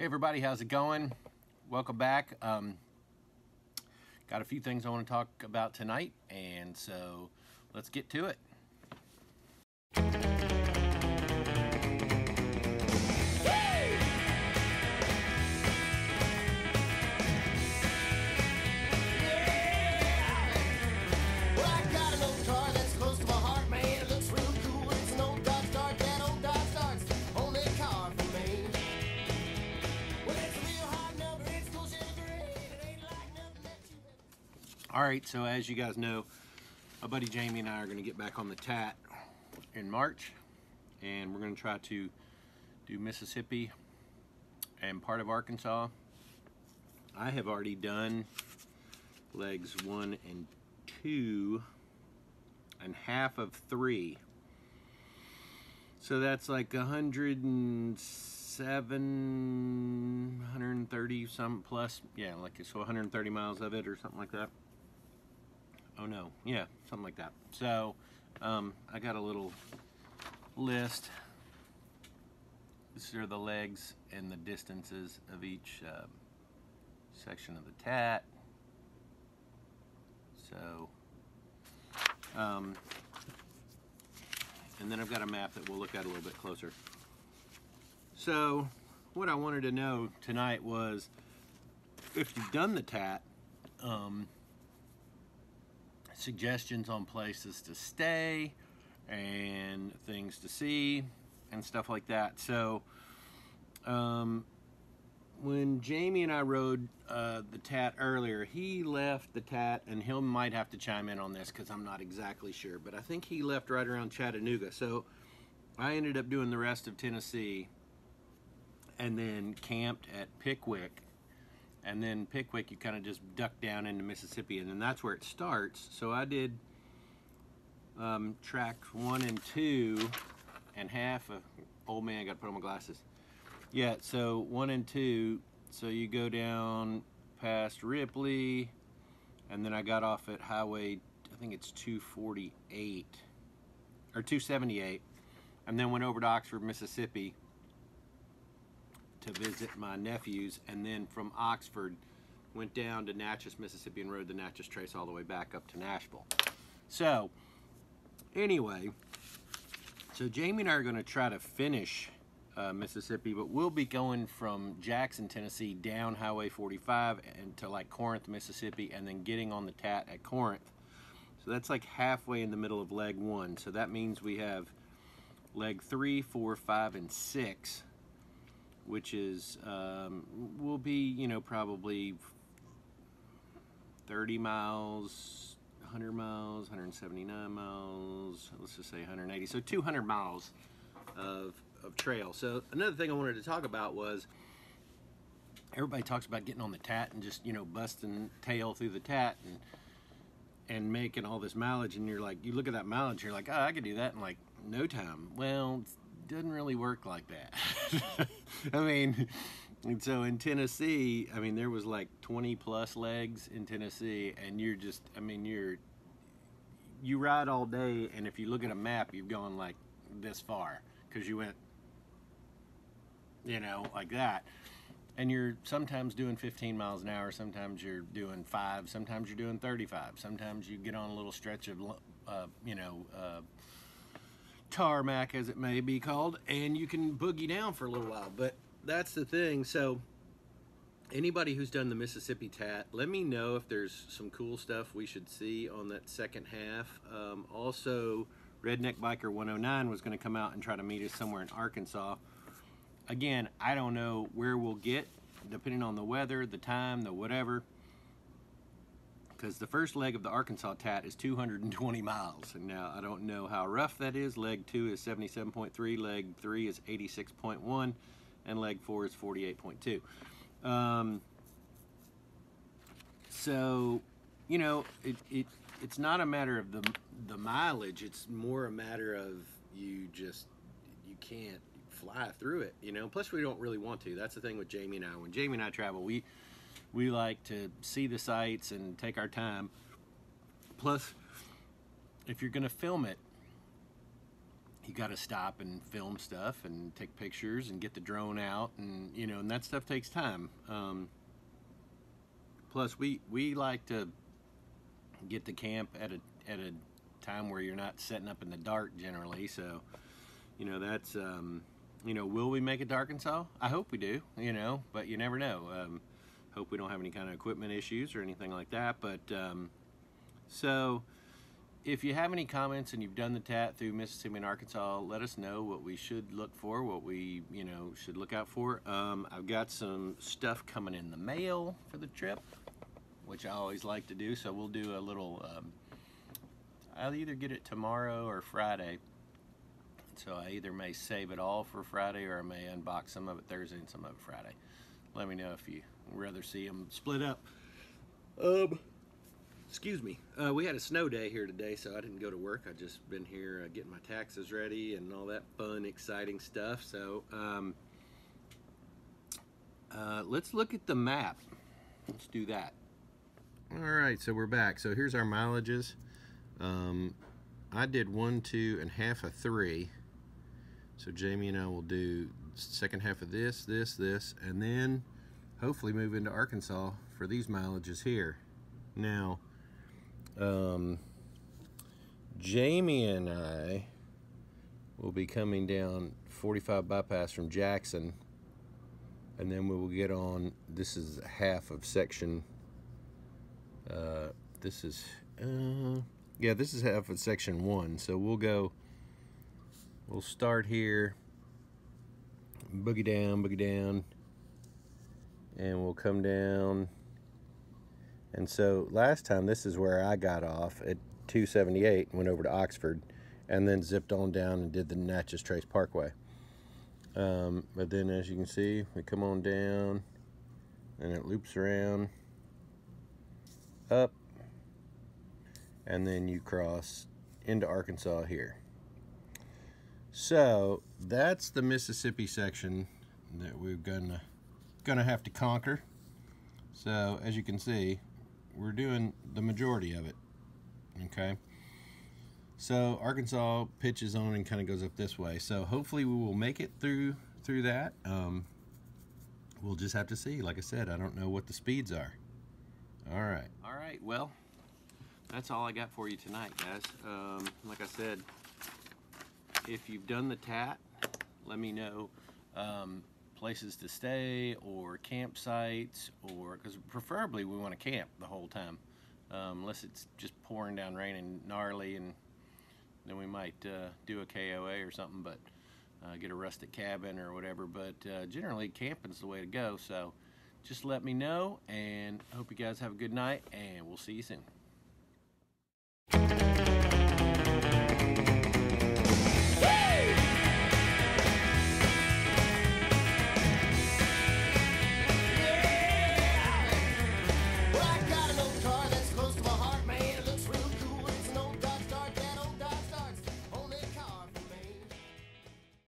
Hey everybody, how's it going? Welcome back. Got a few things I want to talk about tonight, and so let's get to it. All right, so as you guys know, my buddy Jamie and I are going to get back on the TAT in March, and we're going to try to do Mississippi and part of Arkansas. I have already done legs 1 and 2 and half of 3. So that's like 130 some plus, yeah, like so 130 miles of it or something like that. Oh no, yeah, something like that. So I got a little list. These are the legs and the distances of each section of the TAT. So and then I've got a map that we'll look at a little bit closer. So what I wanted to know tonight was, if you've done the TAT, suggestions on places to stay and things to see and stuff like that. So when Jamie and I rode the TAT earlier, he left the TAT, and he might have to chime in on this because I'm not exactly sure, but I think he left right around Chattanooga. So I ended up doing the rest of Tennessee and then camped at Pickwick. And then Pickwick, you kind of just duck down into Mississippi, and then that's where it starts. So I did tracks 1 and 2 and half of, oh man, I got to put on my glasses. Yeah, so 1 and 2, so you go down past Ripley, and then I got off at highway, I think it's 248, or 278, and then went over to Oxford, Mississippi, to visit my nephews, and then from Oxford went down to Natchez, Mississippi, and rode the Natchez Trace all the way back up to Nashville. So anyway, so Jamie and I are going to try to finish Mississippi, but we'll be going from Jackson, Tennessee down Highway 45 and to like Corinth, Mississippi, and then getting on the TAT at Corinth. So that's like halfway in the middle of leg 1. So that means we have leg 3, 4, 5, and 6, which is will be, you know, probably 30 miles, 100 miles, 179 miles, let's just say 180, so 200 miles of trail. So another thing I wanted to talk about was, everybody talks about getting on the TAT and just, you know, busting tail through the TAT and making all this mileage, and you're like, you look at that mileage, you're like, oh, I could do that in like no time. Well, doesn't really work like that. I mean, and so in Tennessee, I mean, there was like 20 plus legs in Tennessee, and you're just, I mean, you ride all day, and if you look at a map, you've gone like this far, because you went, you know, like that. And you're sometimes doing 15 miles an hour, sometimes you're doing 5, sometimes you're doing 35, sometimes you get on a little stretch of, you know, tarmac, as it may be called, and you can boogie down for a little while. But that's the thing. So anybody who's done the Mississippi TAT, let me know if there's some cool stuff we should see on that second half. Also, Redneck Biker 109 was going to come out and try to meet us somewhere in Arkansas. Again, I don't know where we'll get, depending on the weather, the time, the whatever, because the first leg of the Arkansas TAT is 220 miles. And now I don't know how rough that is. Leg 2 is 77.3, leg 3 is 86.1, and leg 4 is 48.2. So, you know, it's not a matter of the mileage. It's more a matter of you can't fly through it, you know. Plus, we don't really want to. That's the thing with Jamie and I. When Jamie and I travel, we like to see the sights and take our time. Plus, if you're going to film it, you got to stop and film stuff and take pictures and get the drone out, and you know, and that stuff takes time. Plus, we like to get to camp at a time where you're not setting up in the dark generally. So, you know, that's you know, will we make it to Arkansas? I hope we do. You know, but you never know. Hope we don't have any kind of equipment issues or anything like that. But so, if you have any comments and you've done the TAT through Mississippi and Arkansas, let us know what we should look for, what we, you know, should look out for. I've got some stuff coming in the mail for the trip, which I always like to do. So we'll do a little, I'll either get it tomorrow or Friday. So I either may save it all for Friday, or I may unbox some of it Thursday and some of it Friday. Let me know if you rather see them split up. Excuse me. We had a snow day here today, so I didn't go to work. I just been here getting my taxes ready and all that fun, exciting stuff. So let's look at the map. Let's do that. All right, so we're back. So here's our mileages. I did 1, 2, and half of 3. So Jamie and I will do second half of this, and then hopefully move into Arkansas for these mileages here. Now, Jamie and I will be coming down 45 bypass from Jackson, and then we will get on, this is half of section, this is half of section 1. So we'll start here, boogie down, and we'll come down. And so last time, this is where I got off at 278 and went over to Oxford, and then zipped on down and did the Natchez Trace Parkway. But then, as you can see, we come on down and it loops around up, and then you cross into Arkansas here. So that's the Mississippi section that we're gonna have to conquer. So as you can see, we're doing the majority of it. Okay, so Arkansas pitches on and kind of goes up this way. So hopefully we will make it through that. We'll just have to see. Like I said, I don't know what the speeds are. All right, well, that's all I got for you tonight, guys. Like I said, if you've done the TAT, let me know places to stay or campsites, or because preferably we want to camp the whole time, unless it's just pouring down rain and gnarly, and then we might do a KOA or something, but get a rustic cabin or whatever. But generally camping's the way to go. So just let me know, and I hope you guys have a good night, and we'll see you soon.